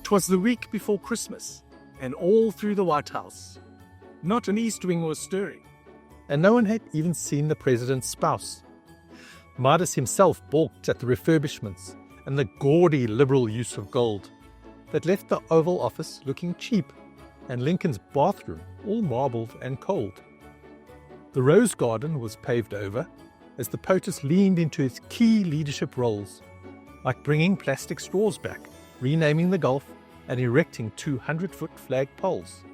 'Twas the week before Christmas, and all through the White House, not an East Wing was stirring, and no one had even seen the president's spouse. Midas himself balked at the refurbishments and the gaudy liberal use of gold that left the Oval Office looking cheap and Lincoln's bathroom all marbled and cold. The Rose Garden was paved over as the POTUS leaned into its key leadership roles, like bringing plastic straws back, renaming the Gulf, and erecting 200-foot flag poles.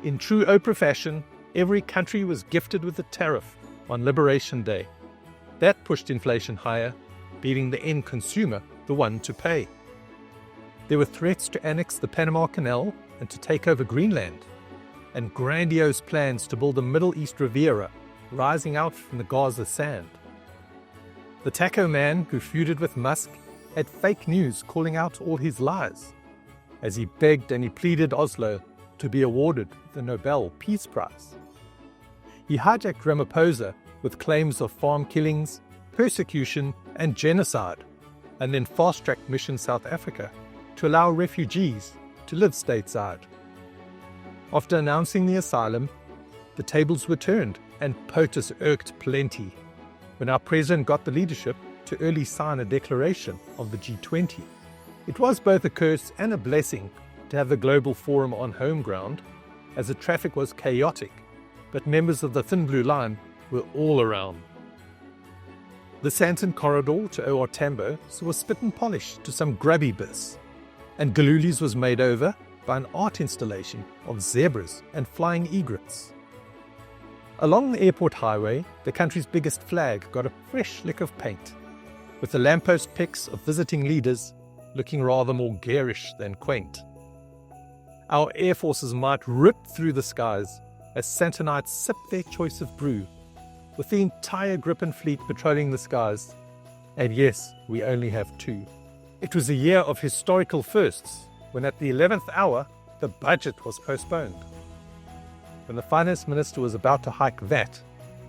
In true Oprah fashion, every country was gifted with a tariff on Liberation Day. That pushed inflation higher, leaving the end consumer the one to pay. There were threats to annex the Panama Canal and to take over Greenland, and grandiose plans to build a Middle East Riviera rising out from the Gaza sand. The Taco Man, who feuded with Musk, had fake news calling out all his lies, as he begged and he pleaded Oslo to be awarded the Nobel Peace Prize. He hijacked Ramaphosa with claims of farm killings, persecution and genocide, and then fast-tracked Mission South Africa to allow refugees to live stateside. After announcing the asylum, the tables were turned and POTUS irked plenty when our president got the leadership to early sign a declaration of the G20. It was both a curse and a blessing to have the global forum on home ground, as the traffic was chaotic, but members of the Thin Blue Line were all around. The Santon corridor to OR Tambo saw a spit and polish to some grubby bits, and Galuli's was made over by an art installation of zebras and flying egrets. Along the airport highway, the country's biggest flag got a fresh lick of paint, with the lamppost pics of visiting leaders looking rather more garish than quaint. Our air forces might rip through the skies as Santonites sipped their choice of brew, with the entire Gripen fleet patrolling the skies. And yes, we only have two. It was a year of historical firsts, when at the 11th hour, the budget was postponed. When the finance minister was about to hike VAT,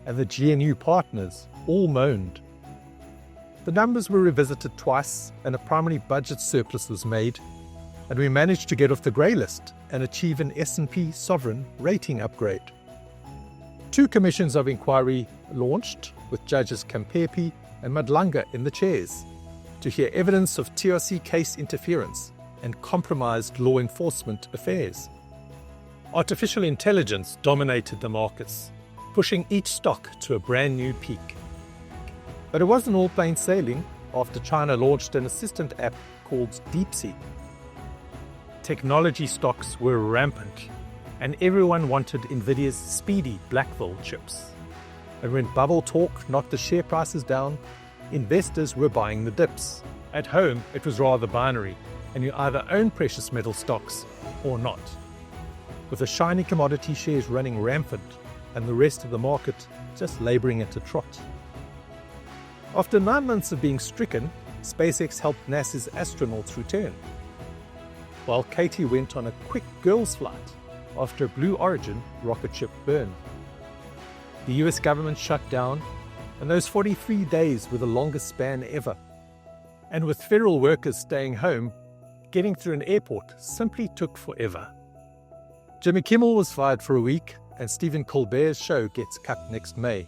and the GNU partners all moaned. The numbers were revisited twice, and a primary budget surplus was made, and we managed to get off the grey list and achieve an S&P sovereign rating upgrade. 2 commissions of inquiry launched, with judges Kampepe and Madlanga in the chairs, to hear evidence of TRC case interference and compromised law enforcement affairs. Artificial intelligence dominated the markets, pushing each stock to a brand new peak. But it wasn't all plain sailing after China launched an assistant app called DeepSeek. Technology stocks were rampant, and everyone wanted Nvidia's speedy Blackwell chips. And when bubble talk knocked the share prices down, investors were buying the dips. At home, it was rather binary, and you either own precious metal stocks or not, with the shiny commodity shares running rampant and the rest of the market just labouring at a trot. After 9 months of being stricken, SpaceX helped NASA's astronauts return, while Katie went on a quick girls' flight after a Blue Origin rocket ship burned. The US government shut down, and those 43 days were the longest span ever. And with federal workers staying home, getting through an airport simply took forever. Jimmy Kimmel was fired for a week, and Stephen Colbert's show gets cut next May.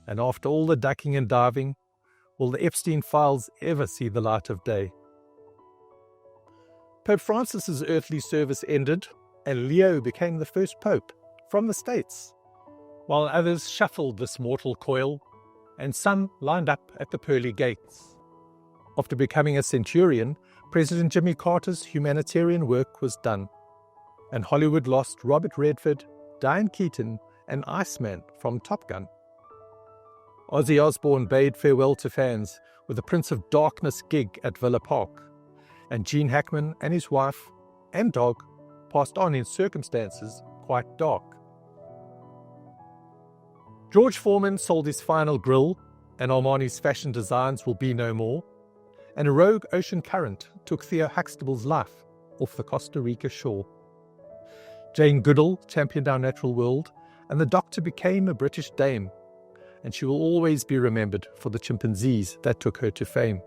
And after all the ducking and diving, will the Epstein files ever see the light of day? Pope Francis's earthly service ended, and Leo became the first pope from the States, while others shuffled this mortal coil, and some lined up at the pearly gates. After becoming a centurion, President Jimmy Carter's humanitarian work was done, and Hollywood lost Robert Redford, Diane Keaton, and Iceman from Top Gun. Ozzy Osbourne bade farewell to fans with a Prince of Darkness gig at Villa Park, and Gene Hackman and his wife and dog passed on in circumstances quite dark. George Foreman sold his final grill, and Armani's fashion designs will be no more, and a rogue ocean current took Theo Huxtable's life off the Costa Rica shore. Jane Goodall championed our natural world, and the Doctor became a British dame, and she will always be remembered for the chimpanzees that took her to fame.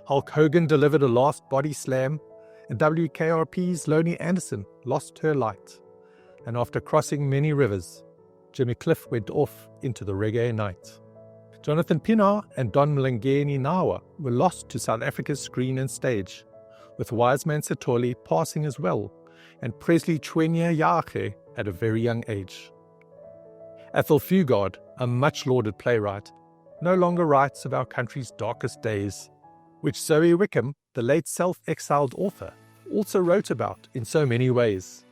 Hulk Hogan delivered a last body slam, and WKRP's Lonnie Anderson lost her light. And after crossing many rivers, Jimmy Cliff went off into the reggae night. Jonathan Pienaar and Don Mlangeni Nawa were lost to South Africa's screen and stage, with Wiseman Sithole passing as well, and Presley Chwenya Yage at a very young age. Athol Fugard, a much-lauded playwright, no longer writes of our country's darkest days, which Zoe Wickham, the late self-exiled author, also wrote about in so many ways.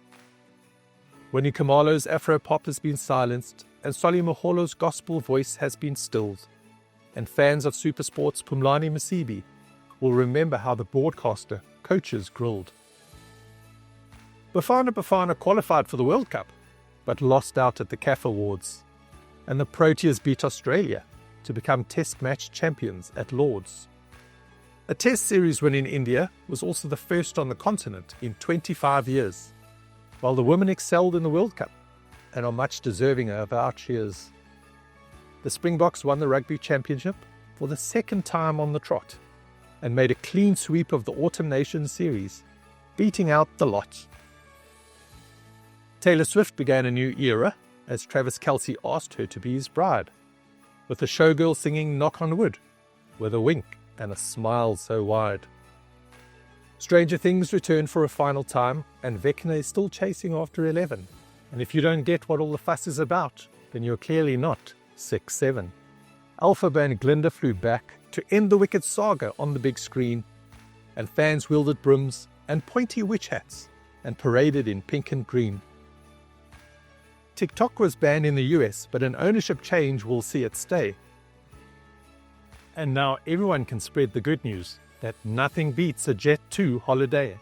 Winnie Khumalo's Afro-pop has been silenced, and Solly Moholo's gospel voice has been stilled, and fans of Supersport's Pumlani Masibi will remember how the broadcaster coaches grilled. Bafana qualified for the World Cup, but lost out at the CAF Awards, and the Proteas beat Australia to become Test match champions at Lord's. A Test series win in India was also the first on the continent in 25 years, while the women excelled in the World Cup and are much deserving of our cheers. The Springboks won the Rugby Championship for the second time on the trot and made a clean sweep of the Autumn Nations series, beating out the lot. Taylor Swift began a new era as Travis Kelce asked her to be his bride, with the showgirl singing Knock on Wood, with a wink and a smile so wide. Stranger Things returned for a final time, and Vecna is still chasing after 11. And if you don't get what all the fuss is about, then you're clearly not 6'7". Elphaba and Glinda flew back to end the Wicked saga on the big screen, and fans wielded brooms and pointy witch hats and paraded in pink and green. TikTok was banned in the US, but an ownership change will see it stay. And now everyone can spread the good news that nothing beats a Jet 2 holiday.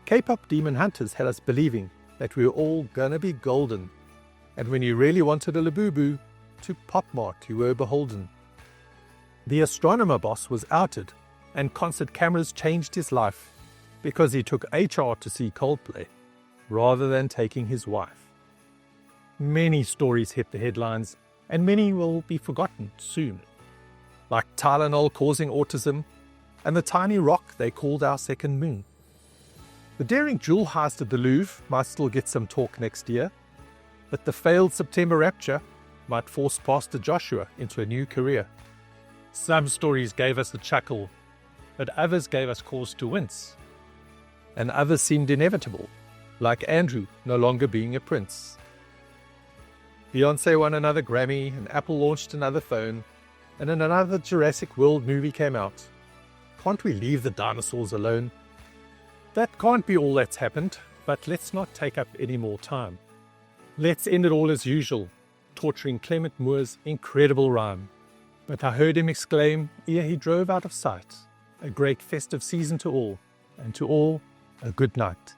K-pop Demon Hunters had us believing that we were all gonna be golden, and when you really wanted a Labubu, to Pop Mart you were beholden. The astronomer boss was outed, and concert cameras changed his life because he took HR to see Coldplay rather than taking his wife. Many stories hit the headlines, and many will be forgotten soon, like Tylenol causing autism and the tiny rock they called our second moon. The daring jewel heist at the Louvre might still get some talk next year, but the failed September rapture might force Pastor Joshua into a new career. Some stories gave us a chuckle, but others gave us cause to wince, and others seemed inevitable, like Andrew no longer being a prince. Beyoncé won another Grammy, and Apple launched another phone, and then another Jurassic World movie came out. Can't we leave the dinosaurs alone? That can't be all that's happened, but let's not take up any more time. Let's end it all as usual, torturing Clement Moore's incredible rhyme. But I heard him exclaim, ere he drove out of sight, a great festive season to all, and to all, a good night.